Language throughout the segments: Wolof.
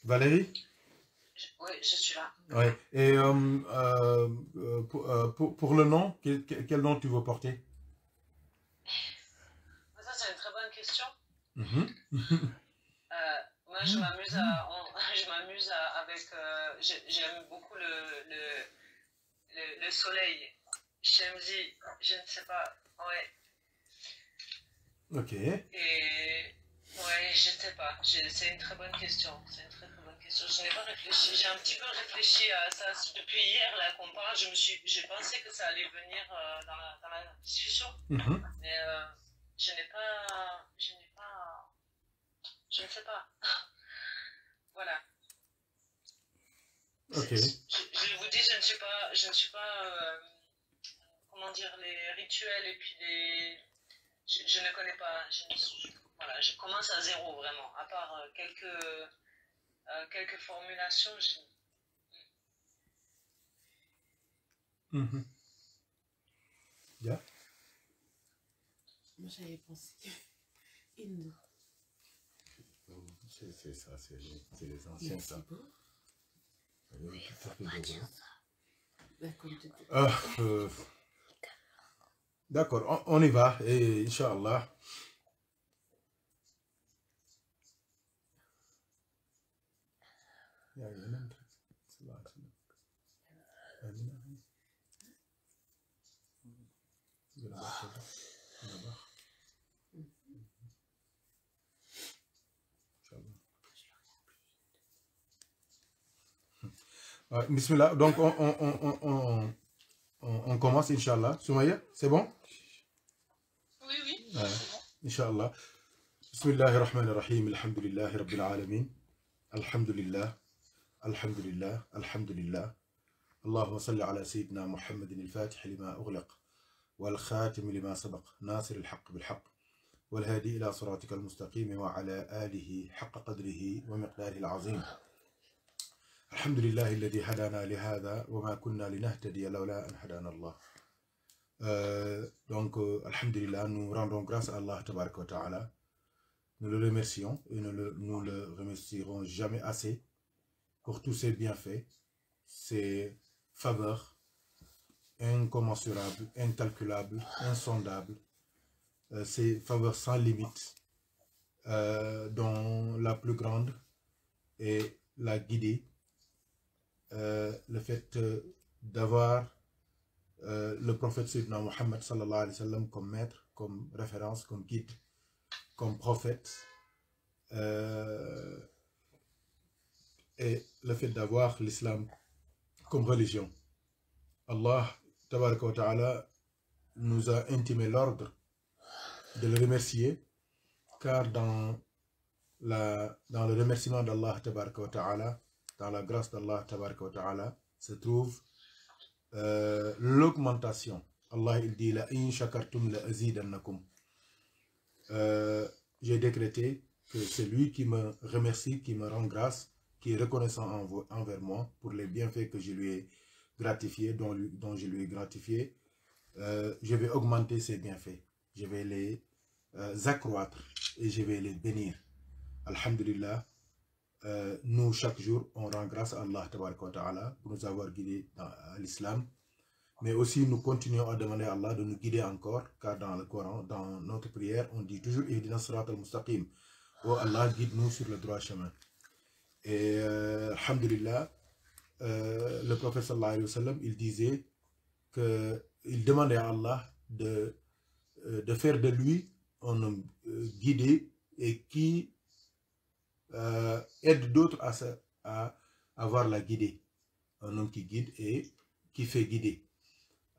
Valérie? Oui, je suis là. Ouais. Et pour le nom, quel nom tu veux porter? Ça, c'est une très bonne question. Mhm. Moi, je m'amuse avec. J'aime beaucoup le soleil. Shemzi, je ne sais pas. Ouais. Ok. Et. Ouais, je sais pas. C'est une très bonne question. C'est une très très bonne question. Je n'ai pas réfléchi. J'ai un petit peu réfléchi à ça depuis hier là qu'on parle. J'ai pensé que ça allait venir dans la discussion, Mhm. mais je n'ai pas, je ne sais pas. Voilà. Ok. Je vous dis, je ne suis pas, comment dire, les rituels et puis je ne connais pas. Voilà, je commence à zéro vraiment. À part quelques formulations, Mhm. Yeah. Moi, j'avais pensé Indo. C'est ça, c'est les anciens, ça. Beau. Oui, tout à fait beau. D'accord, on y va, et Inch'Allah. Bismillah, donc on commence, Inch'Allah. Soumaya, c'est bon? Oui, oui. Inch'Allah. Bismillahirrahmanirrahim. Alhamdulillahi Rabbil Alamin. Alhamdulillah. Alhamdulillah. Alhamdulillah. Allahumma salli ala Sayyidina Muhammadin al-Fatih lima ughliq. والخاتم لما سبق ناصر الحق بالحق والهادي إلى صراطك المستقيم وعلى آله حق قدره ومقداره العظيم الحمد لله الذي هدانا لهذا وما كنا لنهتدي لولا أن هدانا الله. Donc alhamdulillah, nous rendons grâce à Allah tabarak wa ta'ala. Nous le remercions et nous le remercierons jamais assez pour tous ses bienfaits, ses faveurs incommensurables, incalculables, insondables, ces faveurs sans limite, dont la plus grande est la guidée, le fait d'avoir le prophète Sayyidina Muhammad sallallahu alayhi wa sallam comme maître, comme référence, comme guide, comme prophète, et le fait d'avoir l'islam comme religion. Allah tabaraka wa ta'ala nous a intimé l'ordre de le remercier, car dans le remerciement d'Allah tabaraka wa ta'ala, dans la grâce d'Allah tabaraka wa ta'ala, se trouve l'augmentation. Allah il dit la in shakartum la azidannakum. J'ai décrété que c'est lui qui me remercie, qui me rend grâce, qui est reconnaissant envers moi pour les bienfaits que je lui ai gratifiés, dont je lui ai gratifié. Je vais augmenter ses bienfaits, je vais les accroître et je vais les bénir. Alhamdulillah, nous chaque jour on rend grâce à Allah tabaraka wa ta'ala pour nous avoir guidés à l'islam, mais aussi nous continuons à demander à Allah de nous guider encore, car dans le Coran, dans notre prière, on dit toujours Ihdina sirat al-mustaqim, oh Allah, guide-nous sur le droit chemin. Et alhamdulillah, le prophète sallallahu alayhi wa sallam, il disait qu'il demandait à Allah de faire de lui un homme guidé et qui aide d'autres à avoir la guidée. Un homme qui guide et qui fait guider.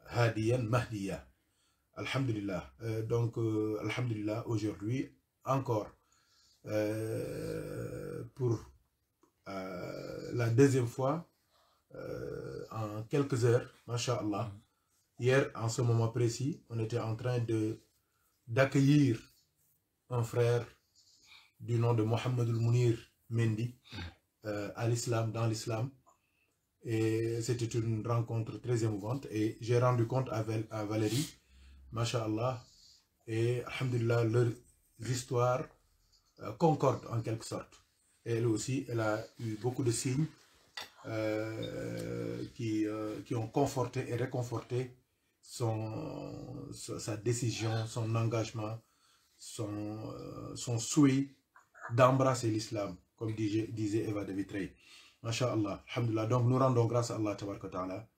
Hadiyan Mahdiya. Alhamdulillah. Donc, alhamdulillah, aujourd'hui, encore, pour la deuxième fois, en quelques heures, masha'Allah, hier, en ce moment précis, on était en train d'accueillir un frère du nom de Mohamed Mounir Mendy à l'islam, dans l'islam. Et c'était une rencontre très émouvante. Et j'ai rendu compte à Valérie, masha'Allah, et alhamdulillah, leurs histoires concordent en quelque sorte. elle aussi, elle a eu beaucoup de signes qui ont conforté et réconforté sa décision, son engagement, son souhait d'embrasser l'islam, comme disait Eva de Vitré. Masha'Allah, alhamdulillah. Donc nous rendons grâce à Allah tabaraka ta'ala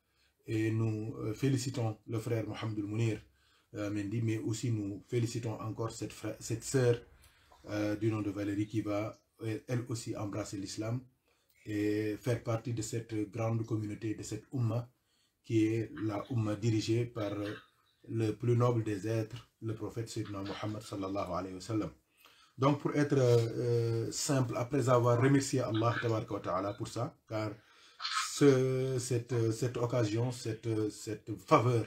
et nous félicitons le frère Mohamed Mounir Mendy, mais aussi nous félicitons encore cette sœur du nom de Valérie qui va elle aussi embrasser l'islam et faire partie de cette grande communauté, de cette Ummah, qui est la Ummah dirigée par le plus noble des êtres, le prophète Sayyidina Muhammad sallallahu alayhi wa sallam. Donc pour être simple, après avoir remercié Allah tabaraka wa ta'ala pour ça, car cette occasion, cette faveur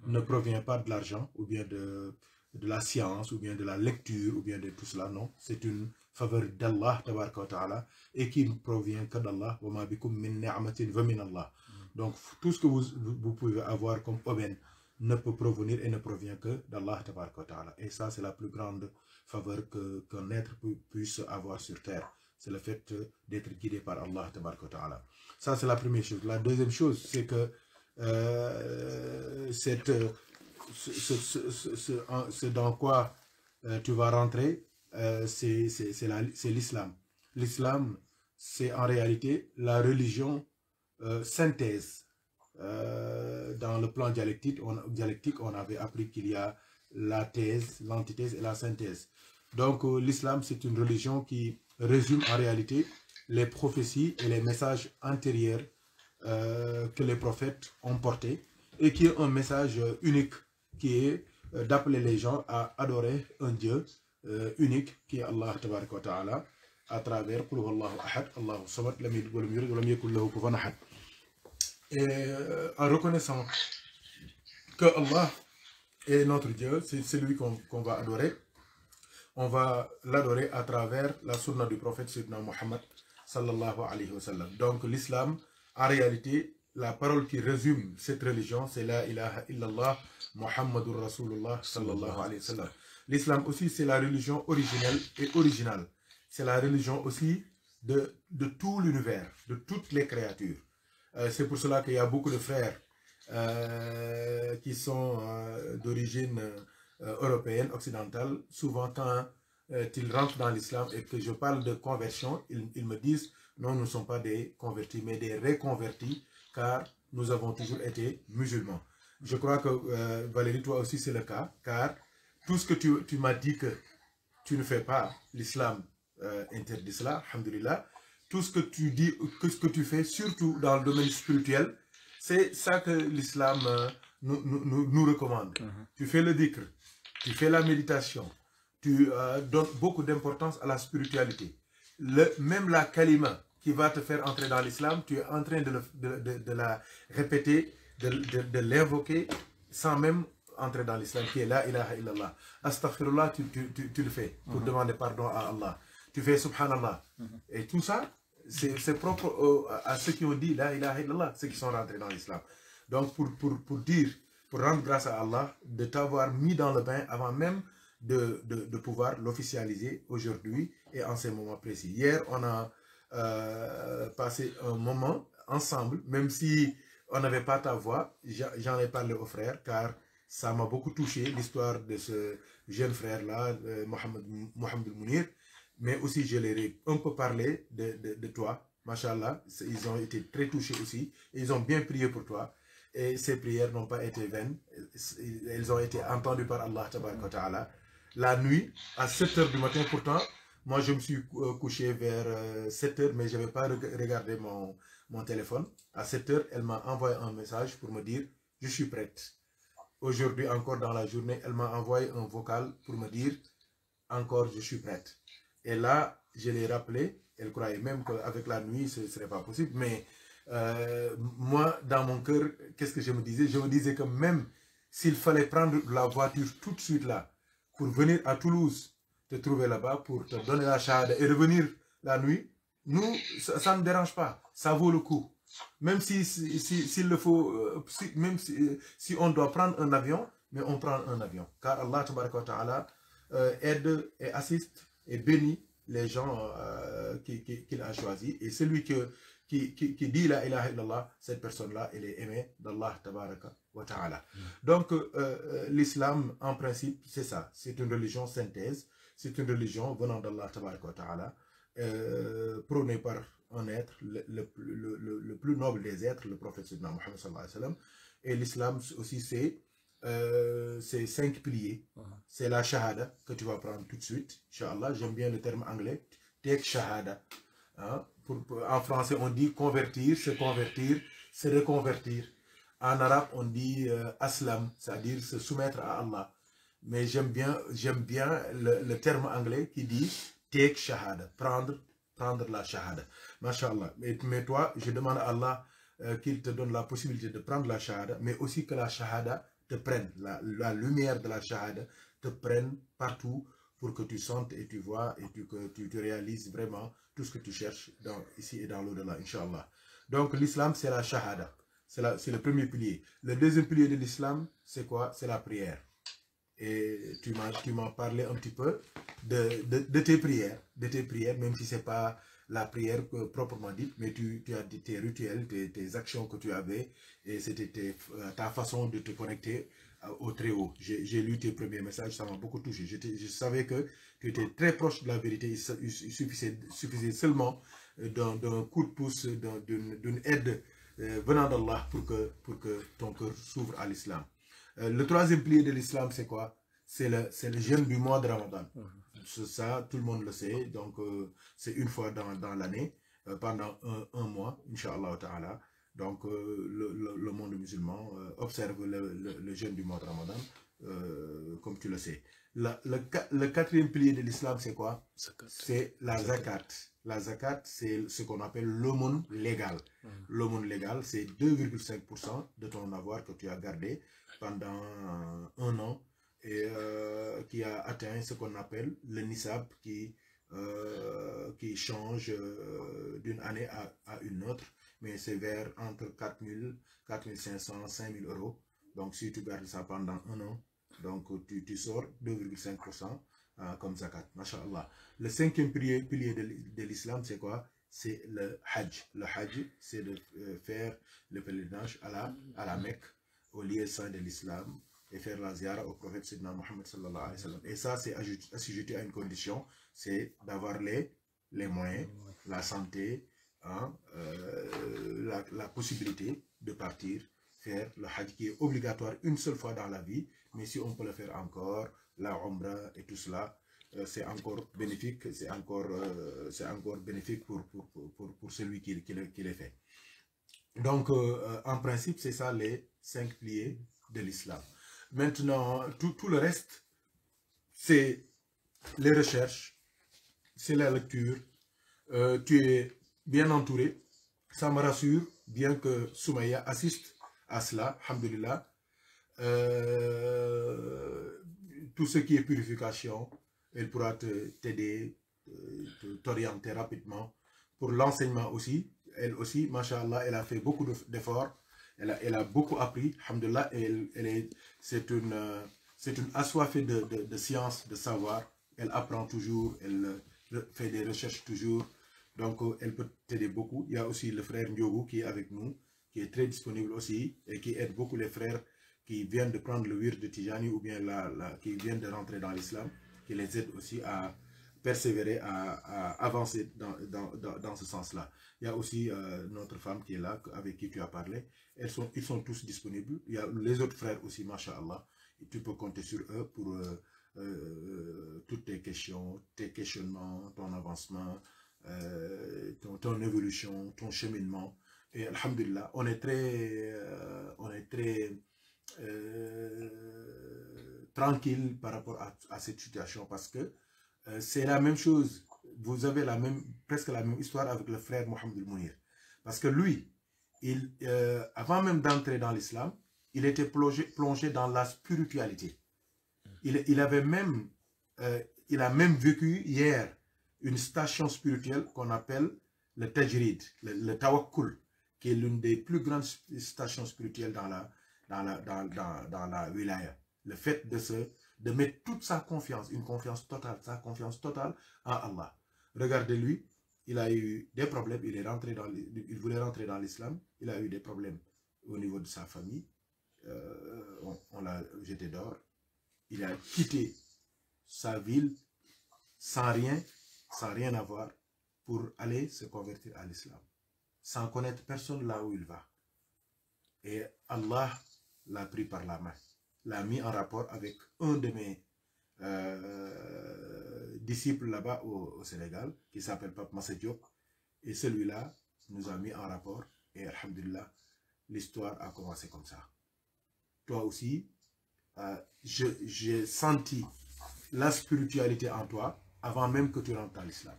ne provient pas de l'argent, ou bien de la science, ou bien de la lecture, ou bien de tout cela, non. C'est une faveur d'Allah tabaraka wa ta'ala et qui ne provient que d'Allah. Wa ma bikum min ni'matin wa min Allah. Donc tout ce que vous pouvez avoir comme aubaine ne peut provenir et ne provient que d'Allah tabaraka wa ta'ala. Et ça, c'est la plus grande faveur qu'un être puisse avoir sur terre. C'est le fait d'être guidé par Allah tabaraka wa ta'ala. Ça, c'est la première chose. La deuxième chose, c'est que ce dans quoi tu vas rentrer, c'est l'islam. L'islam, c'est en réalité la religion synthèse. Dans le plan dialectique, on avait appris qu'il y a la thèse, l'antithèse et la synthèse. Donc l'islam, c'est une religion qui résume en réalité les prophéties et les messages antérieurs que les prophètes ont portés, et qui est un message unique, qui est d'appeler les gens à adorer un Dieu unique, qui est Allah tabaraka wa ta'ala, à travers Qul huwallahu ahad, Allahu samad, lam yalid wa lam yulad wa lam yakul lahu kufuwan ahad. Et en reconnaissant que Allah est notre Dieu, c'est celui qu'on va adorer, on va l'adorer à travers la sunna du prophète Sayyidina Muhammad sallallahu alayhi wa sallam. Donc l'islam, en réalité, la parole qui résume cette religion, c'est la ilaha illallah Muhammadur Rasulullah sallallahu alayhi wa sallam. L'islam aussi, c'est la religion originelle et originale. C'est la religion aussi de tout l'univers, de toutes les créatures. C'est pour cela qu'il y a beaucoup de frères qui sont d'origine européenne, occidentale. Souvent, quand ils rentrent dans l'islam et que je parle de conversion, ils me disent non, nous ne sommes pas des convertis, mais des reconvertis, car nous avons toujours été musulmans. Je crois que Valérie, toi aussi c'est le cas, car tout ce que tu m'as dit que tu ne fais pas, l'islam interdit cela, alhamdulillah. Tout ce que tu dis, que ce que tu fais, surtout dans le domaine spirituel, c'est ça que l'islam nous recommande. Tu fais le dhikr, tu fais la méditation, tu donnes beaucoup d'importance à la spiritualité. Même la kalima qui va te faire entrer dans l'islam, tu es en train de la répéter, de l'invoquer sans même entrer dans l'islam, qui est la ilaha illallah. Astaghfirullah, tu le fais pour demander pardon à Allah. Tu fais subhanallah. Et tout ça, c'est propre à ceux qui ont dit la ilaha illallah, ceux qui sont rentrés dans l'islam. Donc pour rendre grâce à Allah de t'avoir mis dans le bain avant même de pouvoir l'officialiser aujourd'hui et en ces moments précis. Hier, on a passé un moment ensemble, même si on n'avait pas ta voix, j'en ai parlé aux frères, car ça m'a beaucoup touché, l'histoire de ce jeune frère-là, Mohamed Mounir, mais aussi je leur ai un peu parlé de toi, Masha'Allah. Ils ont été très touchés aussi, et ils ont bien prié pour toi, et ces prières n'ont pas été vaines, elles ont été entendues par Allah tabaraka wa ta'ala. La nuit, à 7 h du matin, pourtant, moi je me suis couché vers 7 h, mais je n'avais pas regardé mon téléphone. À 7 h, elle m'a envoyé un message pour me dire « Je suis prête ». Aujourd'hui, encore dans la journée, elle m'a envoyé un vocal pour me dire « Encore, je suis prête ». Et là, je l'ai rappelé. Elle croyait même qu'avec la nuit, ce ne serait pas possible. Mais moi, dans mon cœur, qu'est-ce que je me disais? Je me disais que même s'il fallait prendre la voiture tout de suite là, pour venir à Toulouse, te trouver là-bas, pour te donner la shahada et revenir la nuit, nous, ça ne me dérange pas. Ça vaut le coup. Même s'il le faut, même si on doit prendre un avion, mais on prend un avion. Car Allah tabaraka wa ta'ala aide et assiste et bénit les gens qu'il a choisis. Et celui qui dit la ilaha illallah, cette personne-là, elle est aimée d'Allah tabaraka wa ta'ala. Donc, l'islam, en principe, c'est ça. C'est une religion synthèse. C'est une religion venant d'Allah tabaraka wa ta'ala, prônée par un être, le plus noble des êtres, le prophète Mohammed sallallahu alayhi wa sallam. Et l'islam aussi, c'est 5 piliers. C'est la shahada que tu vas prendre tout de suite. Inch'Allah, j'aime bien le terme anglais. Tek shahada. Hein? En français, on dit convertir, se reconvertir. En arabe, on dit aslam, c'est-à-dire se soumettre à Allah. Mais j'aime bien le terme anglais qui dit take shahada, prendre la shahada. Masha'Allah. Mais toi, je demande à Allah qu'il te donne la possibilité de prendre la shahada, mais aussi que la shahada te prenne, la lumière de la shahada te prenne partout pour que tu sentes et tu vois et que tu réalises vraiment tout ce que tu cherches ici et dans l'au-delà, Inch'Allah. Donc l'islam, c'est la shahada. C'est le premier pilier. Le deuxième pilier de l'islam, c'est quoi? C'est la prière. Et tu m'as parlé un petit peu de tes prières, même si ce n'est pas la prière proprement dite, mais tu as dit tes rituels, tes actions que tu avais, et c'était ta façon de te connecter au Très-Haut. J'ai lu tes premiers messages, ça m'a beaucoup touché. Je savais que tu étais très proche de la vérité, il suffisait seulement d'un coup de pouce, d'une aide venant d'Allah pour que ton cœur s'ouvre à l'islam. Le troisième pilier de l'islam, c'est quoi? C'est le jeûne du mois de Ramadan. Ça, tout le monde le sait. Donc, c'est une fois dans l'année, pendant un mois, Inch'Allah ta'ala. Donc, le monde musulman observe le jeûne du mois de Ramadan, comme tu le sais. Le quatrième pilier de l'islam, c'est quoi? C'est la zakat. La zakat, c'est ce qu'on appelle l'aumône légal. L'aumône légal, c'est 2,5% de ton avoir que tu as gardé pendant un an et qui a atteint ce qu'on appelle le nisab qui change d'une année à une autre, mais c'est vers entre 4 000, 4 500, 5 000 euros. Donc si tu gardes ça pendant un an, donc tu sors 2,5% comme zakat, masha'Allah. Le cinquième pilier de l'islam, c'est quoi? C'est le hajj. Le hajj, c'est de faire le pèlerinage à la Mecque, au lieu saint de l'islam, et faire la ziyara au prophète Sayyidina Muhammad sallallahu alayhi wa sallam. Et ça, c'est assujetti à une condition, c'est d'avoir les moyens, la santé, hein, la possibilité de partir faire le hajj qui est obligatoire une seule fois dans la vie, mais si on peut le faire encore, la umrah et tout cela, c'est encore bénéfique, c'est encore bénéfique pour celui qui les fait. Donc, en principe, c'est ça les 5 piliers de l'islam. Maintenant, tout le reste, c'est les recherches, c'est la lecture. Tu es bien entouré. Ça me rassure, bien que Soumaya assiste à cela, alhamdulillah. Tout ce qui est purification, elle pourra t'aider, t'orienter rapidement. Pour l'enseignement aussi, elle aussi, mashallah, elle a fait beaucoup d'efforts. Elle a beaucoup appris, alhamdulillah, et c'est une assoiffée de science, de savoir. Elle apprend toujours, elle fait des recherches toujours. Donc, elle peut t'aider beaucoup. Il y a aussi le frère Ndiogu qui est avec nous, qui est très disponible aussi, et qui aide beaucoup les frères qui viennent de prendre le wird de Tijani ou bien qui viennent de rentrer dans l'islam, qui les aide aussi à persévérer, à avancer dans ce sens-là. Il y a aussi notre femme qui est là, avec qui tu as parlé. Ils sont tous disponibles. Il y a les autres frères aussi, masha'Allah. Tu peux compter sur eux pour toutes tes questions, tes questionnements, ton avancement, ton évolution, ton cheminement. Et alhamdulillah, on est très tranquille par rapport à cette situation, parce que c'est la même chose. Vous avez presque la même histoire avec le frère Mohamed Mounir. Parce que lui, avant même d'entrer dans l'islam, il était plongé dans la spiritualité. Il a même vécu hier une station spirituelle qu'on appelle le Tajrid, le Tawakkul, qui est l'une des plus grandes stations spirituelles dans la wilaya. Le fait de mettre toute sa confiance, une confiance totale, sa confiance totale en Allah. Regardez-lui, il a eu des problèmes, il voulait rentrer dans l'islam, il a eu des problèmes au niveau de sa famille, on l'a jeté dehors, il a quitté sa ville sans rien avoir pour aller se convertir à l'islam, sans connaître personne là où il va. Et Allah l'a pris par la main, l'a mis en rapport avec un de mes disciples là-bas au Sénégal, qui s'appelle Pape Massa Diop, et celui-là nous a mis en rapport, et alhamdulillah, l'histoire a commencé comme ça. Toi aussi, j'ai senti la spiritualité en toi avant même que tu rentres dans l'islam.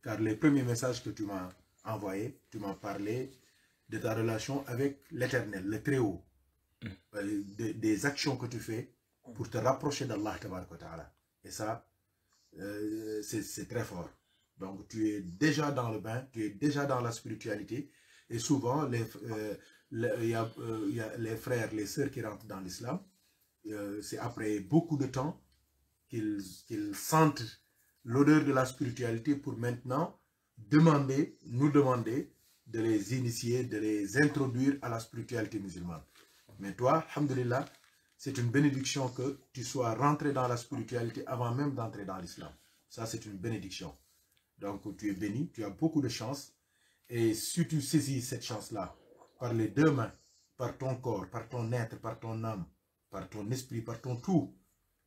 Car les premiers messages que tu m'as envoyés, tu m'as parlé de ta relation avec l'Éternel, le Très-Haut, des actions que tu fais pour te rapprocher d'Allah. Et ça, c'est très fort. Donc tu es déjà dans le bain, tu es déjà dans la spiritualité. Et souvent, il y a les frères, les sœurs qui rentrent dans l'islam. C'est après beaucoup de temps qu'ils sentent l'odeur de la spiritualité pour maintenant nous demander de les initier, de les introduire à la spiritualité musulmane. Mais toi, alhamdulillah, c'est une bénédiction que tu sois rentré dans la spiritualité avant même d'entrer dans l'islam. Ça, c'est une bénédiction. Donc, tu es béni, tu as beaucoup de chance. Et si tu saisis cette chance-là, par les deux mains, par ton corps, par ton être, par ton âme, par ton esprit, par ton tout,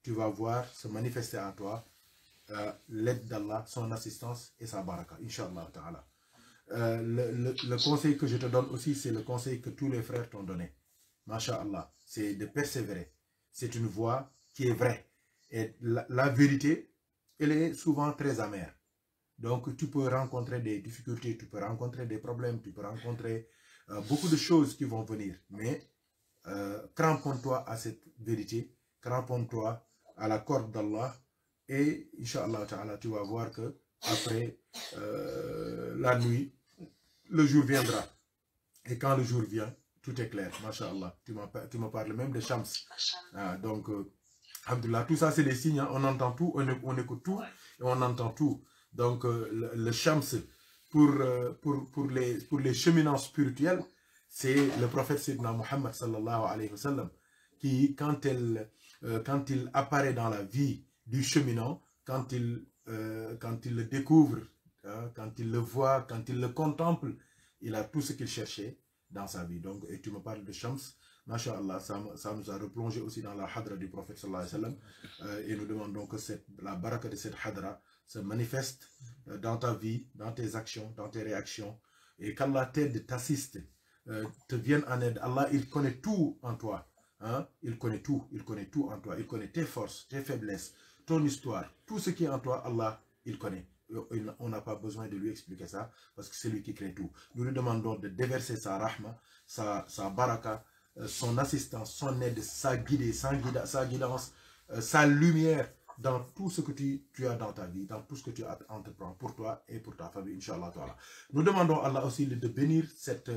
tu vas voir se manifester en toi l'aide d'Allah, son assistance et sa baraka, Inch'Allah ta'ala. Le conseil que je te donne aussi, c'est le conseil que tous les frères t'ont donné. Masha'Allah, c'est de persévérer. C'est une voie qui est vraie. Et la vérité, elle est souvent très amère. Donc tu peux rencontrer des difficultés, tu peux rencontrer des problèmes, tu peux rencontrer beaucoup de choses qui vont venir. Mais cramponne-toi à cette vérité, cramponne-toi à la corde d'Allah. Et Inch'Allah ta'ala, tu vas voir que après la nuit, le jour viendra. Et quand le jour vient, tout est clair, Masha'Allah. Tu me parles même de Shams. Donc, alhamdulillah, tout ça c'est des signes, hein. On entend tout, on écoute tout et on entend tout. Donc, le Shams, pour les cheminants spirituels, c'est le prophète Sayyidina Muhammad sallallahu alayhi wa sallam, qui, quand il apparaît dans la vie du cheminant, quand il le découvre, hein, quand il le voit, quand il le contemple, il a tout ce qu'il cherchait dans sa vie. Donc, et tu me parles de Shams, Masha'Allah, ça nous a replongé aussi dans la hadra du prophète sallallahu alayhi wa sallam, et nous demandons que la baraka de cette hadra se manifeste dans ta vie, dans tes actions, dans tes réactions, et qu'Allah t'aide, t'assiste, te vienne en aide. Allah, il connaît tout en toi. Hein? Il connaît tout en toi. Il connaît tes forces, tes faiblesses, ton histoire, tout ce qui est en toi, Allah, il connaît. On n'a pas besoin de lui expliquer ça, parce que c'est lui qui crée tout. Nous lui demandons de déverser sa rahma, sa baraka, son assistance, son aide, sa guidance, sa lumière, dans tout ce que tu as dans ta vie, dans tout ce que tu entreprends pour toi et pour ta famille, Inch'Allah. Nous demandons à Allah aussi de bénir cette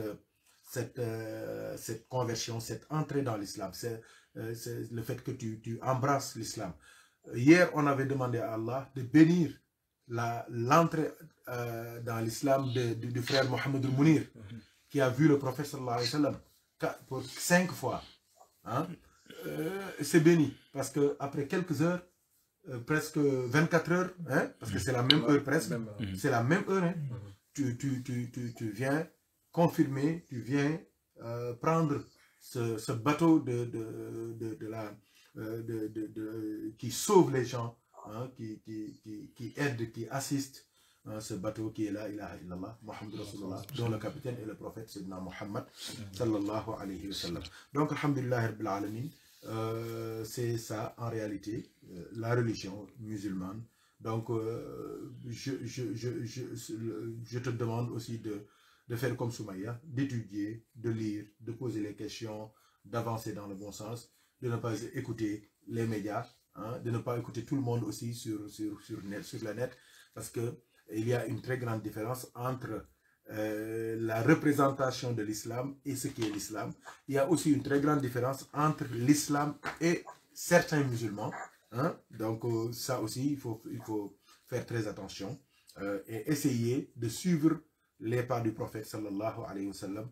conversion, cette entrée dans l'islam, c'est le fait que tu embrasses l'islam. Hier, on avait demandé à Allah de bénir l'entrée dans l'islam du frère Mohamed Mounir, qui a vu le prophète sallallahu alayhi wa sallam pour 5 fois. Hein? C'est béni, parce qu'après quelques heures, presque 24 heures, hein, parce que c'est la même heure presque, c'est la même heure, hein, tu viens confirmer, tu viens prendre ce bateau qui sauve les gens, hein, qui aide, qui assiste, hein, ce bateau qui est là, ilaha illallah, Muhammad Rasulullah, dont le capitaine est le prophète Sayyidina Muhammad sallallahu alayhi wa sallam. Donc, alhamdulillah rabbil alamin, c'est ça en réalité, la religion musulmane. Donc, je te demande aussi de faire comme Soumaya, d'étudier, de lire, de poser les questions, d'avancer dans le bon sens, de ne pas écouter les médias, hein, de ne pas écouter tout le monde aussi sur la net, parce qu'il y a une très grande différence entre la représentation de l'islam et ce qui est l'islam. Il y a aussi une très grande différence entre l'islam et certains musulmans. Hein? Donc ça aussi, il faut faire très attention. et essayer de suivre les pas du prophète sallallahu alayhi wa sallam,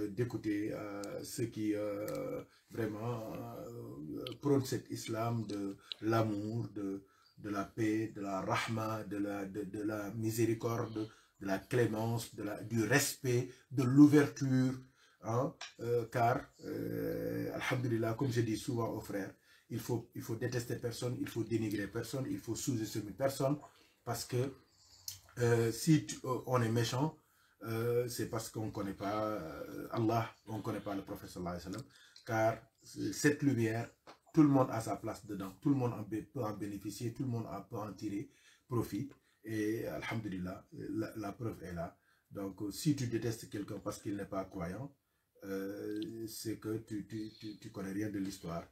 d'écouter ceux qui vraiment prônent cet islam de l'amour, de la paix, de la rahma, de la miséricorde, de la clémence, du respect, de l'ouverture, hein, car, alhamdulillah, comme je dis souvent aux frères, il faut détester personne, il faut dénigrer personne, il faut sous-estimer personne, parce que si on est méchant, c'est parce qu'on ne connaît pas Allah, on ne connaît pas le prophète sallallahu alayhi wa sallam, car cette lumière, tout le monde a sa place dedans, tout le monde peut en bénéficier, tout le monde peut en tirer profit, et alhamdulillah, la preuve est là. Donc si tu détestes quelqu'un parce qu'il n'est pas croyant, c'est que tu connais rien de l'histoire,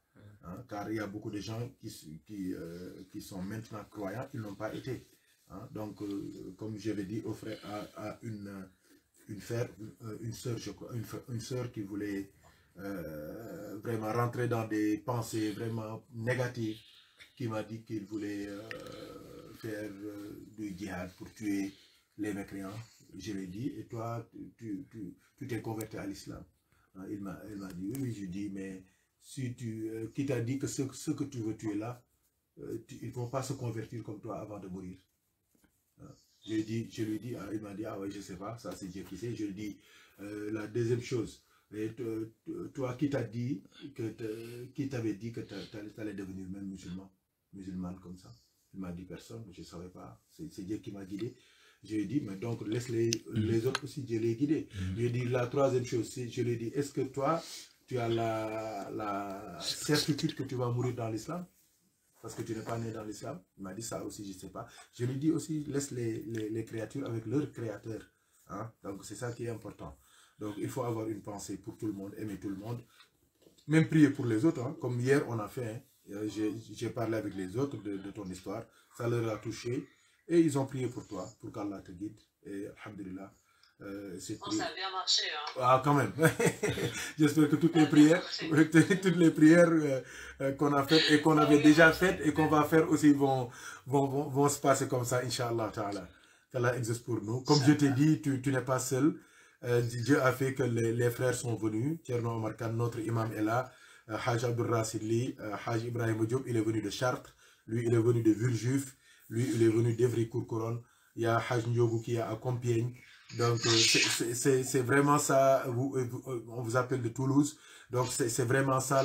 hein, car il y a beaucoup de gens qui sont maintenant croyants, ils n'ont pas été. Hein, donc, comme j'avais dit au frère, à une sœur, je crois, une sœur qui voulait vraiment rentrer dans des pensées vraiment négatives, qui m'a dit qu'il voulait faire du djihad pour tuer les mécréants. Je lui ai dit, et toi, tu t'es converti à l'islam? Elle m'a dit, oui, je dis, mais si qui t'a dit que ce que tu veux tuer là, ils ne vont pas se convertir comme toi avant de mourir? Je lui ai dit, il m'a dit, ah ouais, je ne sais pas, ça c'est Dieu qui sait. Je lui ai dit, la deuxième chose, toi qui t'as dit, qui t'avait dit que tu allais devenir même musulmane comme ça? Il m'a dit personne, je ne savais pas, c'est Dieu qui m'a guidé. Je lui ai dit, mais donc laisse les autres aussi, Dieu les guider. Je lui ai dit, la troisième chose, je lui ai dit, est-ce que toi, tu as la certitude que tu vas mourir dans l'islam? Parce que tu n'es pas né dans l'islam. Il m'a dit ça aussi, je ne sais pas. Je lui dis aussi, laisse les créatures avec leur créateur. Hein? Donc c'est ça qui est important. Donc il faut avoir une pensée pour tout le monde, aimer tout le monde. Même prier pour les autres, hein? Comme hier on a fait. Hein? J'ai parlé avec les autres de ton histoire. Ça leur a touché. Et ils ont prié pour toi, pour qu'Allah te guide. Et alhamdulillah. Ça a bien marché. Hein. Ah, quand même. J'espère que toutes les prières, qu'on a faites et qu'on avait déjà faites et qu'on va faire aussi vont se passer comme ça, Inch'Allah ta'ala. Qu'Allah existe pour nous. Comme je t'ai dit, tu n'es pas seul. Dieu a fait que les frères sont venus. Tierno Omar Khan, notre imam est là. Haj Abdul Rasidli, Haj Ibrahim Diop, il est venu de Chartres. Lui, il est venu de Villejuif. Lui, il est venu d'Evry-Courcouronne. Il y a Haj Ndiogu qui est à Compiègne. Donc, c'est vraiment ça, on vous appelle de Toulouse. Donc, c'est vraiment ça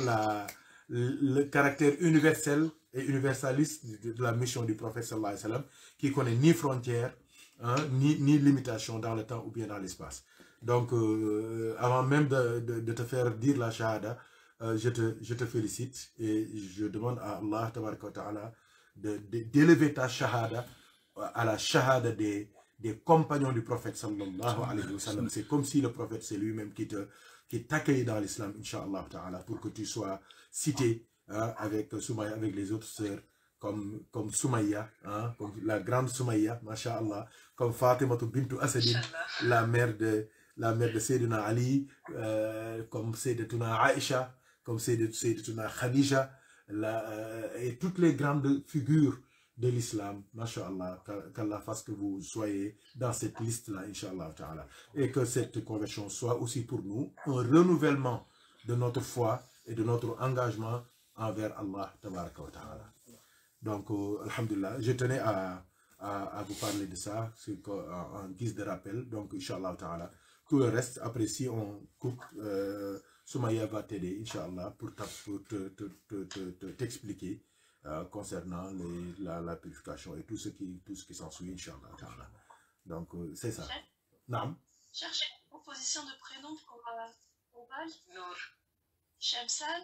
le caractère universel et universaliste de la mission du prophète sallallahu alayhi wa sallam, qui connaît ni frontières, hein, ni limitation dans le temps ou bien dans l'espace. Donc, avant même de te faire dire la shahada, je te félicite et je demande à Allah tabaraka wa ta'ala d'élever ta shahada à la shahada des compagnons du prophète sallallahu alayhi wa sallam. C'est comme si le prophète c'est lui-même qui t'accueille dans l'islam, Inch'Allah ta'ala, pour que tu sois cité, hein, avec Soumaya, avec les autres sœurs, comme Soumaya, hein, comme la grande Soumaya, masha'Allah, comme Fatimatu bintu Asadin, la mère de Sayyidina Ali, comme Sayyidatuna Aïcha, comme Sayyidatuna Khadija, et toutes les grandes figures de l'islam, masha'Allah, qu'Allah fasse que vous soyez dans cette liste-là, Inch'Allah ta'ala, et que cette conversion soit aussi pour nous un renouvellement de notre foi et de notre engagement envers Allah tabaraka wa ta'ala. Donc, alhamdulillah, je tenais à vous parler de ça, en guise de rappel. Donc, Inch'Allah ta'ala, tout le reste, après si on coupe, Soumaya va t'aider, Inch'Allah, pour t'expliquer concernant la purification et tout ce qui s'ensuit, Inch'Allah ta'ala. Donc, c'est ça. Naam. Cherchez une proposition de prénom pour Val. Nour. Shamsan.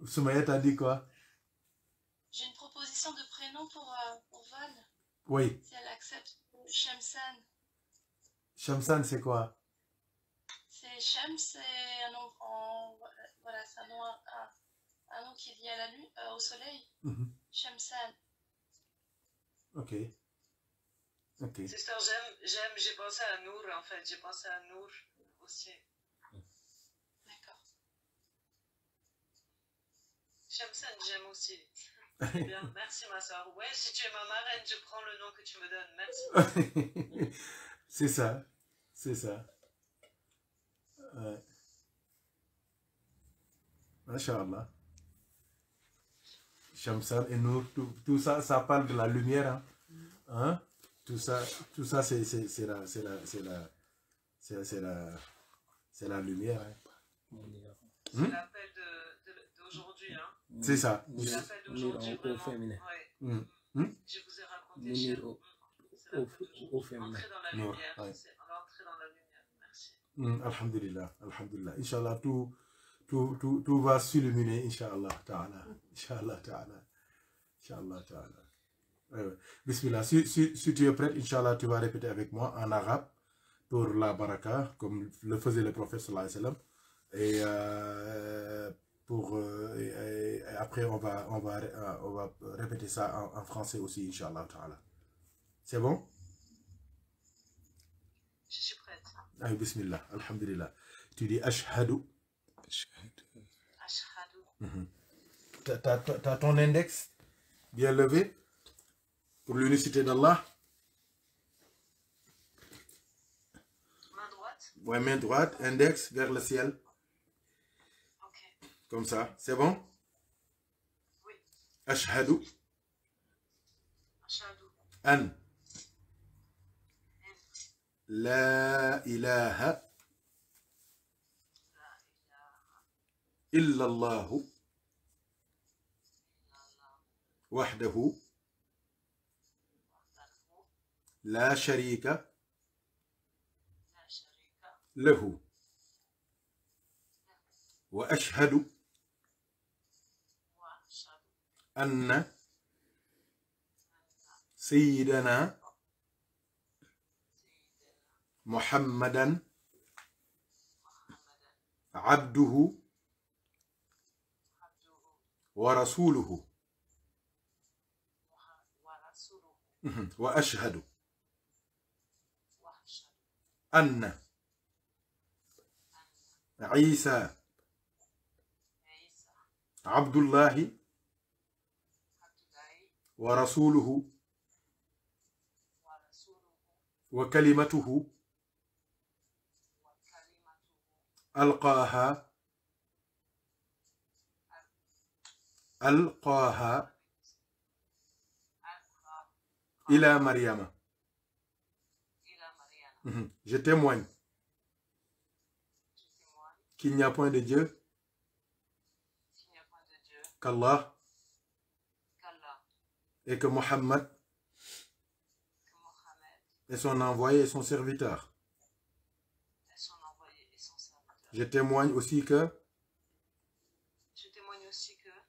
Soumaya t'a dit quoi? J'ai une proposition de prénom pour Val. Oui. Si elle accepte. Shamsan. Shamsan, c'est quoi? C'est Shams, c'est un nom voilà, c'est un nom qui est lié à la lune, au soleil. Shamsan. Ok. Sister, j'ai pensé à Nour en fait, j'ai pensé à Nour aussi. D'accord. Shamsan, j'aime aussi. Très bien, merci ma soeur. Ouais, si tu es ma marraine, je prends le nom que tu me donnes. Merci. C'est ça, c'est ça. Ouais. Masha'Allah. Shamsan et Nour, tout ça, ça parle de la lumière. Hein? Hein? Tout ça, c'est la lumière. Hein? C'est l'appel d'aujourd'hui. Hein? C'est ça. C'est l'appel d'aujourd'hui, vraiment. Ouais. Je vous ai raconté chez vous. Au féminin. Entrer dans la lumière. Ouais. C'est entrer dans la lumière. Merci. Alhamdulillah. Alhamdulillah. Inch'Allah, tout va s'illuminer, Inch'Allah ta'ala. Inch'Allah ta'ala. Inch'Allah ta'ala. Bismillah. Si tu es prête, Inch'Allah, tu vas répéter avec moi en arabe pour la baraka, comme le faisait le prophète sallallahu alayhi wa sallam. Et après, on va répéter ça en français aussi, Inch'Allah ta'ala. C'est bon? Je suis prête. Ah, bismillah, alhamdulillah. Tu dis ashhadu. Ashhadu. T'as ton index bien levé pour l'unicité d'Allah. Main droite. Ouais, main droite, index vers le ciel. Ok. Comme ça, c'est bon? Oui. Ashhadu. Ashhadu. An. La ilaha. إلا الله وحده لا شريك له وأشهد أن سيدنا محمدا عبده ورسوله وأشهد أن عيسى عبد الله ورسوله وكلمته ألقاها إلى مريم. Je témoigne qu'il n'y a point de Dieu qu'Allah et que Mohammed est son envoyé et son serviteur. Je témoigne aussi que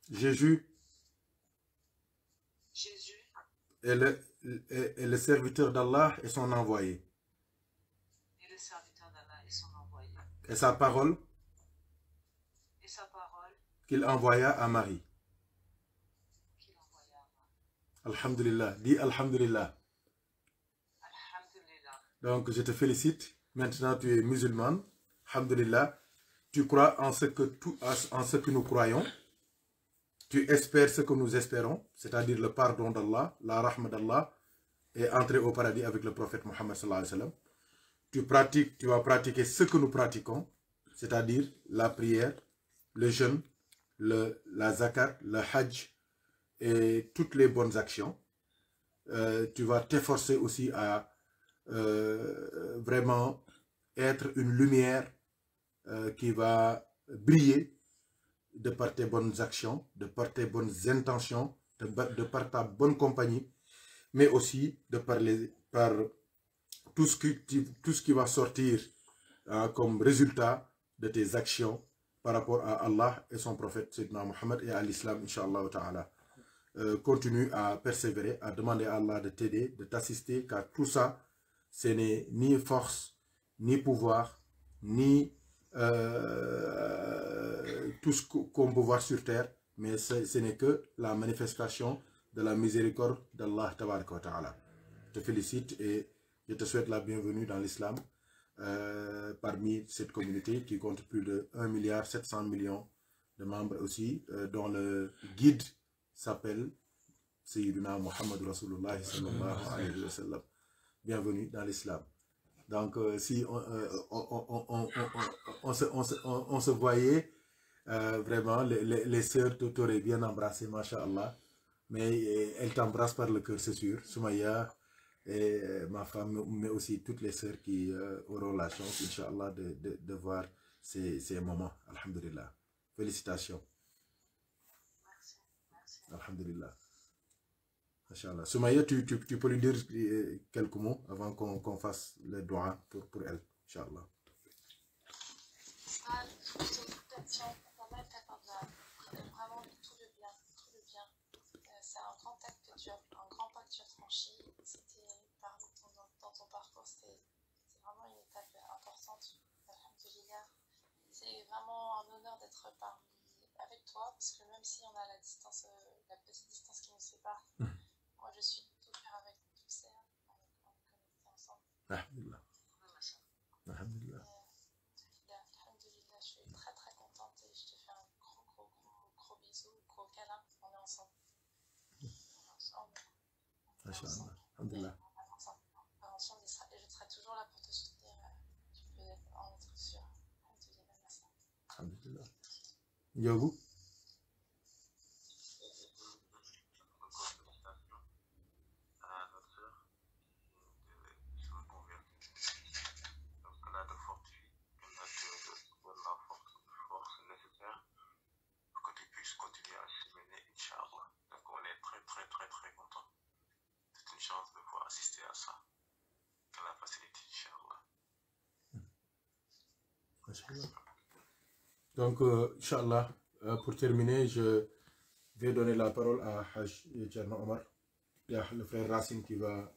Jésus est le serviteur d'Allah et son envoyé. Et sa parole qu'il envoya à Marie. Alhamdulillah. Dis Alhamdulillah. Donc je te félicite. Maintenant tu es musulmane. Alhamdulillah. Tu crois en ce que nous croyons. Tu espères ce que nous espérons, c'est-à-dire le pardon d'Allah, la rahma d'Allah, et entrer au paradis avec le prophète Mohammed sallallahu alayhi wa sallam. Tu vas pratiquer ce que nous pratiquons, c'est-à-dire la prière, le jeûne, la zakat, le hajj et toutes les bonnes actions. Tu vas t'efforcer aussi à vraiment être une lumière qui va briller de par tes bonnes actions, de par tes bonnes intentions, de par ta bonne compagnie, mais aussi de par tout ce qui va sortir comme résultat de tes actions par rapport à Allah et son prophète Sayyidina Muhammad et à l'islam, Inch'Allah ta'ala. Continue à persévérer, à demander à Allah de t'aider, de t'assister, car tout ça, ce n'est ni force, ni pouvoir, ni tout ce qu'on peut voir sur terre, mais ce n'est que la manifestation de la miséricorde d'Allah tabaraka wa ta'ala. Je te félicite et je te souhaite la bienvenue dans l'islam parmi cette communauté qui compte plus de 1,7 milliard de membres aussi, dont le guide s'appelle Sayyidina Muhammad Rasulullah sallallahu alayhi wa sallam. Bienvenue dans l'islam. Donc, si on se voyait, vraiment, les sœurs t'auraient bien embrassé, masha'Allah. Mais elles t'embrassent par le cœur, c'est sûr. Soumaya et ma femme, mais aussi toutes les sœurs qui auront la chance, Inch'Allah, de voir ces moments. Alhamdulillah. Félicitations. Merci. Alhamdulillah. Inch'Allah. Soumaya, tu peux lui dire quelques mots avant qu'on fasse le doigt pour elle. Inch'Allah. Vraiment tout le bien. C'est un grand acte que tu as, un grand pas que tu as franchi. C'était dans ton parcours, c'est vraiment une étape importante. Alhamdulillah. C'est vraiment un honneur d'être avec toi, parce que même si on a la distance, la petite distance qui nous sépare, moi je suis tout cœur avec vous, tu sais, on est connectés ensemble. Alhamdulillah. Alhamdulillah. Alhamdulillah, je suis très très contente et je te fais un gros bisou, gros câlin, on est ensemble. Masha'Allah. Alhamdulillah. Ensemble, et je serai toujours là pour te soutenir, tu peux en être sûr. Alhamdulillah, merci. Alhamdulillah. Yogu? De pouvoir assister à ça. Que la facilité, Inch'Allah. Donc, Inch'Allah, pour terminer, je vais donner la parole à Haj Tcherno Omar. Il y a le frère Racine qui va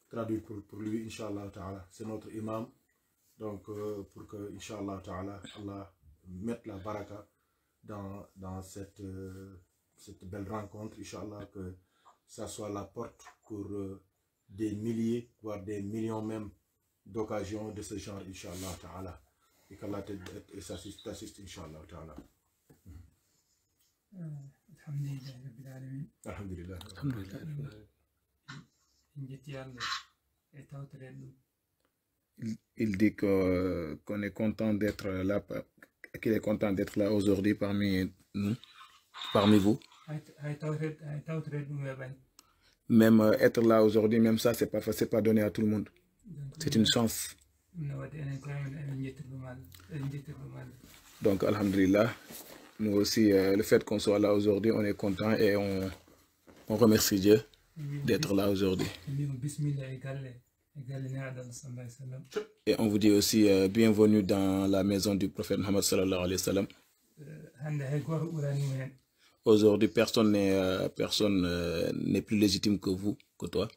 traduire pour lui, Inch'Allah Ta'ala. C'est notre imam. Donc, pour que, Inch'Allah Ta'ala, Allah mette la baraka dans cette belle rencontre, Inch'Allah, que ça soit la porte pour des milliers, voire des millions même d'occasions de ce genre, Inch'Allah Ta'ala. Et qu'Allah t'assiste, Inch'Allah Ta'ala. Alhamdulillah Rabbil Alamin. Alhamdulillah. Il dit qu'on est content d'être là, qu'il est content d'être là aujourd'hui parmi nous, parmi vous. Même être là aujourd'hui, même ça, c'est pas donné à tout le monde. C'est une chance. Donc, alhamdulillah, nous aussi, le fait qu'on soit là aujourd'hui, on est content et on remercie Dieu d'être là aujourd'hui. Et on vous dit aussi bienvenue dans la maison du prophète Muhammad sallallahu alayhi wa sallam. Aujourd'hui, personne n'est plus légitime que vous, que toi.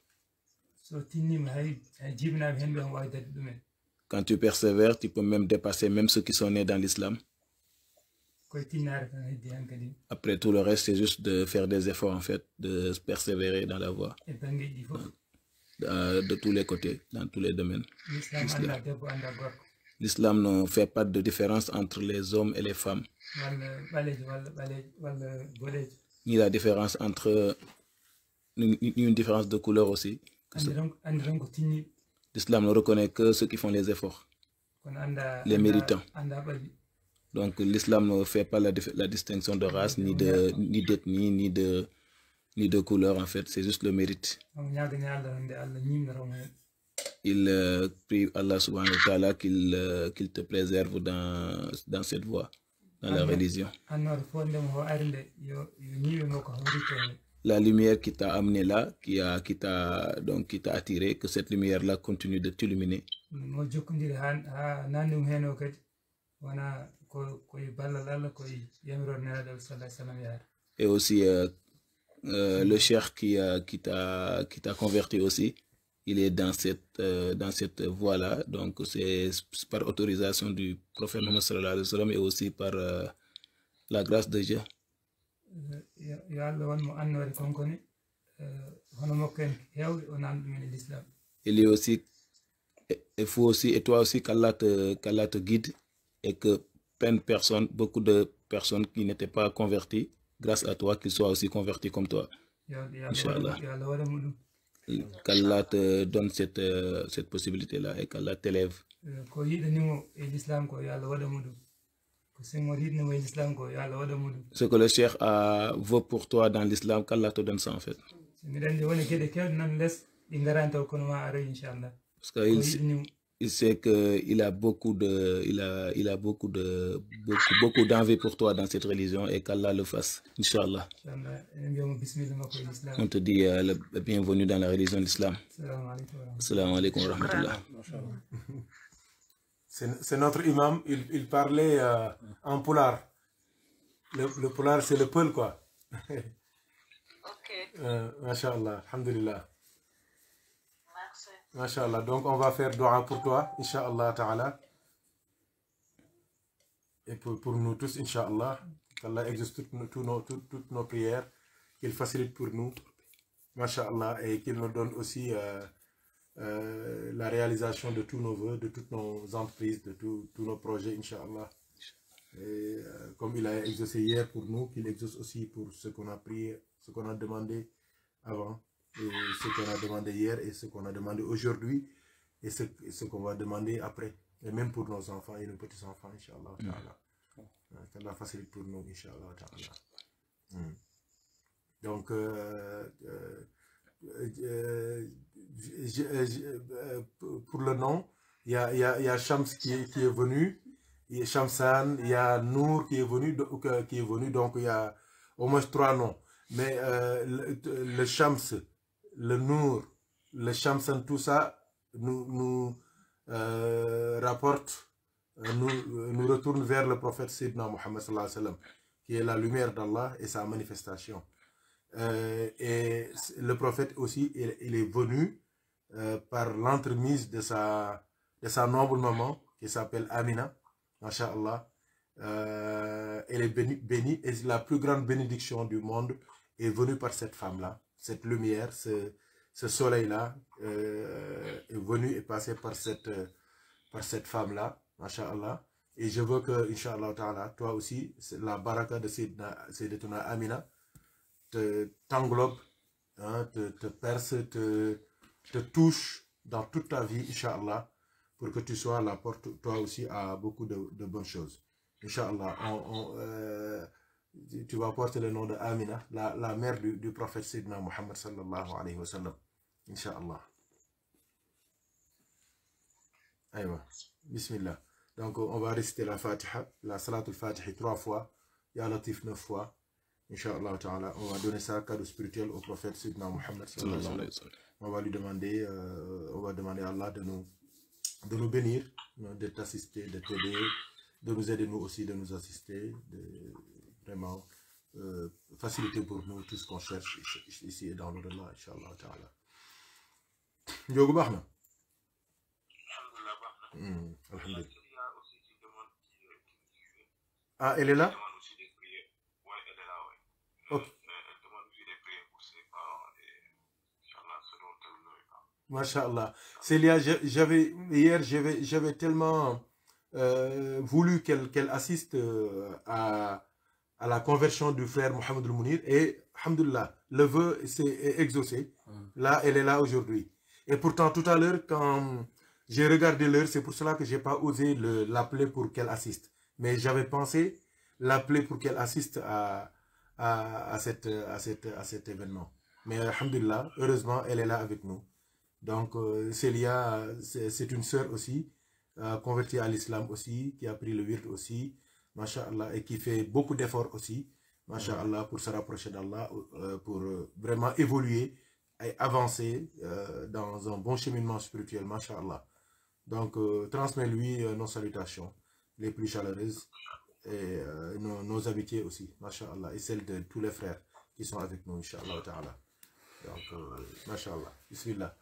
Quand tu persévères, tu peux même dépasser même ceux qui sont nés dans l'islam. Après tout le reste, c'est juste de faire des efforts, en fait, de persévérer dans la voie. De tous les côtés, dans tous les domaines. L'islam ne fait pas de différence entre les hommes et les femmes. Ni la différence entre... ni une différence de couleur aussi. L'islam ne reconnaît que ceux qui font les efforts, les méritants. Donc l'islam ne fait pas la distinction de race, ni d'ethnie, ni de couleur, en fait. C'est juste le mérite. Il prie Allah subhanahu wa ta'ala qu'il te préserve dans cette voie, dans la religion. La lumière qui t'a amené là, qui t'a attiré, que cette lumière-là continue de t'illuminer. Et aussi le cheikh qui t'a converti aussi, il est dans cette voie-là. Donc c'est par autorisation du prophète Muhammad sallallahu alayhi wa sallam et aussi par la grâce de Dieu. Il est aussi, il faut aussi, et toi aussi, qu'Allah te guide et que beaucoup de personnes qui n'étaient pas converties, grâce à toi, qu'ils soient aussi convertis comme toi. Inch'Allah. Qu'Allah te donne cette possibilité-là et qu'Allah t'élève. Ce que le Cheikh veut pour toi dans l'islam, qu'Allah te donne ça en fait. Parce qu'il sait qu'il a beaucoup d'envie pour toi dans cette religion et qu'Allah le fasse, Inch'Allah. On te dit le bienvenue dans la religion de l'islam. Assalamu alaikum wa rahmatullah. C'est notre imam, il parlait en poulard. Le poulard, c'est le peul, quoi. Ok. Masha'Allah, alhamdulillah. Merci. Masha'Allah, donc on va faire dua pour toi, Inch'Allah ta'ala. Et pour nous tous, Inch'Allah. Qu'Allah exauce toutes nos prières, qu'il facilite pour nous, Masha'Allah, et qu'il nous donne aussi la réalisation de tous nos vœux, de toutes nos entreprises, de tous nos projets, Inch'Allah. Et comme il a exaucé hier pour nous, qu'il exauce aussi pour ce qu'on a prié, ce qu'on a demandé avant, et ce qu'on a demandé hier, et ce qu'on a demandé aujourd'hui, et ce qu'on va demander après. Et même pour nos enfants et nos petits-enfants, Inch'Allah. Qu'Allah facilite pour nous, Inch'Allah. Donc, pour le nom, il y a Shams qui est venu, il y a Shamsan, il y a Nour qui est venu, donc il y a au moins 3 noms. Mais le Shams, le Nour, le Shamsan, tout ça nous rapporte, nous retourne vers le prophète Sayyidina Muhammad sallallahu alayhi wa sallam, qui est la lumière d'Allah et sa manifestation. Et le prophète aussi, il est venu par l'entremise de sa noble maman qui s'appelle Amina, Masha'Allah. Elle est bénie et la plus grande bénédiction du monde est venue par cette femme-là. Cette lumière, ce soleil-là est venu et passé par cette femme-là, Masha'Allah. Et je veux que, Inch'Allah ta'ala, toi aussi, la baraka de Sayyidatuna Amina t'englobe, hein, te perce, te touche dans toute ta vie, Inch'Allah, pour que tu sois la porte, toi aussi, à beaucoup de bonnes choses. Inch'Allah, tu vas porter le nom de Amina, la mère du prophète Sayyidina Muhammad sallallahu alayhi wa sallam. Inch'Allah. Aïwa, bismillah. Donc, on va réciter la Fatiha, la Salatul Fatiha 3 fois, Ya Latif 9 fois. Inch'Allah ta'ala, on va donner ça cadeau spirituel au prophète Sayyidina Muhammad sallallahu alayhi wa sallam. On va lui demander, à Allah de nous bénir, de t'assister, de t'aider, de nous aider nous aussi, de nous assister, de vraiment faciliter pour nous tout ce qu'on cherche ici et dans l'au-delà, Inch'Allah ta'ala. Ndiogu baax na. Alhamdulillah. Ah, elle est là? Ok. Masha'Allah. Célia, j'avais tellement voulu qu'elle assiste à la conversion du frère Mohamed El-Mounir et, alhamdulillah, le vœu est exaucé. Là, elle est là aujourd'hui. Et pourtant, tout à l'heure, quand j'ai regardé l'heure, c'est pour cela que je n'ai pas osé l'appeler pour qu'elle assiste. Mais j'avais pensé l'appeler pour qu'elle assiste à cet événement. Mais alhamdulillah, heureusement, elle est là avec nous. Donc, Célia, c'est une sœur aussi, convertie à l'islam aussi, qui a pris le wird aussi, masha'Allah, et qui fait beaucoup d'efforts aussi, masha'Allah, pour se rapprocher d'Allah, pour vraiment évoluer et avancer dans un bon cheminement spirituel, masha'Allah. Donc, transmets-lui nos salutations les plus chaleureuses et nos amitiés aussi, masha'Allah, et celles de tous les frères qui sont avec nous, incha'Allah ta'ala. Donc, masha'Allah, bismillah.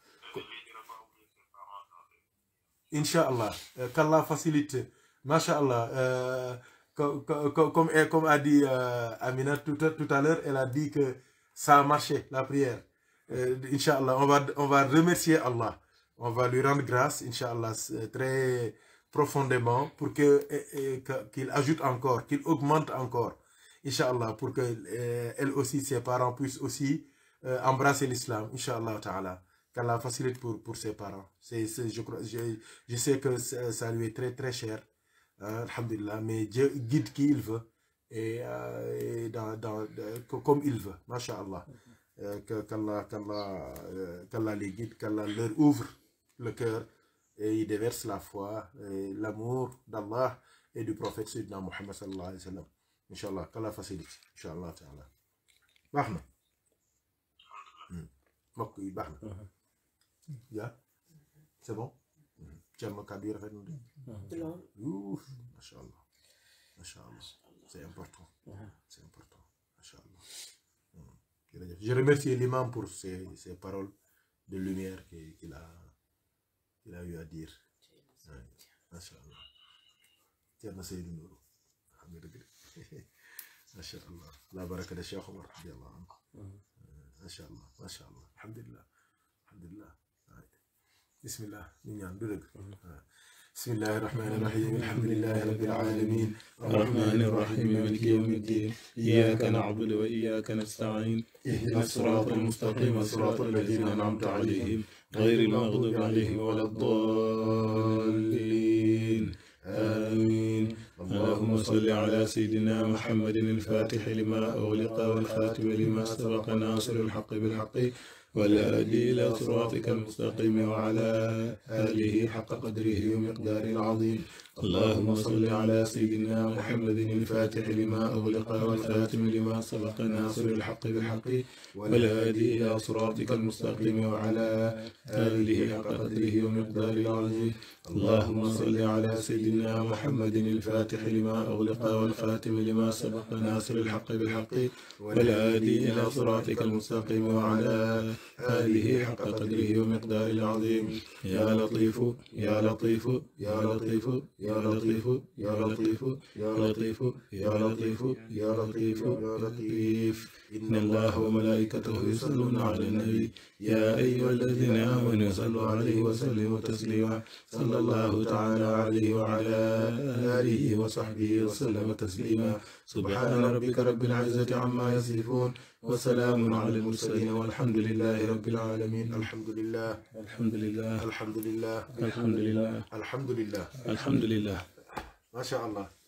Inch'Allah, qu'Allah facilite, masha'Allah, comme a dit Amina tout à l'heure, elle a dit que ça a marché, la prière. Inch'Allah, on va remercier Allah, on va lui rendre grâce, Inch'Allah, très profondément, pour qu'il ajoute encore, qu'il augmente encore, Inch'Allah, pour que elle aussi, ses parents puissent aussi embrasser l'islam, Inch'Allah Ta'ala. Qu'Allah facilite pour ses parents. Je sais que ça lui est très très cher. Alhamdulillah, mais Dieu guide qui il veut. Et comme il veut. Masha'Allah. Qu'Allah les guide, qu'Allah leur ouvre le cœur et il déverse la foi et l'amour d'Allah et du prophète Sayyidina Muhammad sallallahu alayhi wa sallam. Inch'Allah, qu'Allah facilite. Inch'Allah Ta'ala. Bahna. Mok yi bahna. Ya? C'est bon? Tiens, ma kabir fait nous. Ouf, Masha'Allah. Masha'Allah. C'est important. C'est important. Masha'Allah. Je remercie l'imam pour ces paroles de lumière qu'il a eu à dire. Masha'Allah. Tiens, Seydou Nourou. Masha'Allah. La baraka de Cheikh Omar. Masha'Allah. Masha'Allah. Alhamdulillah. Alhamdulillah. Bismillah. بسم الله الرحمن الرحيم الحمد لله رب العالمين الرحمن الرحيم مالك يوم الدين إياك نعبد وإياك نستعين اهدنا الصراط المستقيم صراط الذين أنعمت عليهم غير المغضوب عليهم ولا الضالين آمين اللهم صل على سيدنا محمد الفاتح لما أغلق والخاتم لما سبق ناصر الحق بالحق والهادي إلى صراطك المستقيم وعلى آله حق قدره ومقداره العظيم اللهم صل على سيدنا محمد الفاتح لما أغلق والخاتم لما سبق ناصر الحق بالحق والهادي إلى صراطك المستقيم وعلى آله حق قدره ومقداره العظيم اللهم صل على سيدنا محمد الفاتح لما أغلق والخاتم لما سبق ناصر الحق بالحق والهادي إلى صراطك المستقيم وعلى آله حق قدره ومقداره العظيم يا لطيف يا لطيف يا لطيف يا لطيف يا لطيف يا لطيف يا لطيف يا لطيف يا لطيف إن الله وملائكته يصلون على النبي يا أيها الذين آمنوا صلوا عليه وسلموا تسليما صلى الله تعالى عليه وعلى آله وصحبه وسلم تسليما سبحان ربك رب العزة عما يصفون وسلام على المرسلين والحمد لله رب العالمين الحمد لله الحمد لله الحمد لله الحمد لله الحمد لله الحمد لله ما شاء الله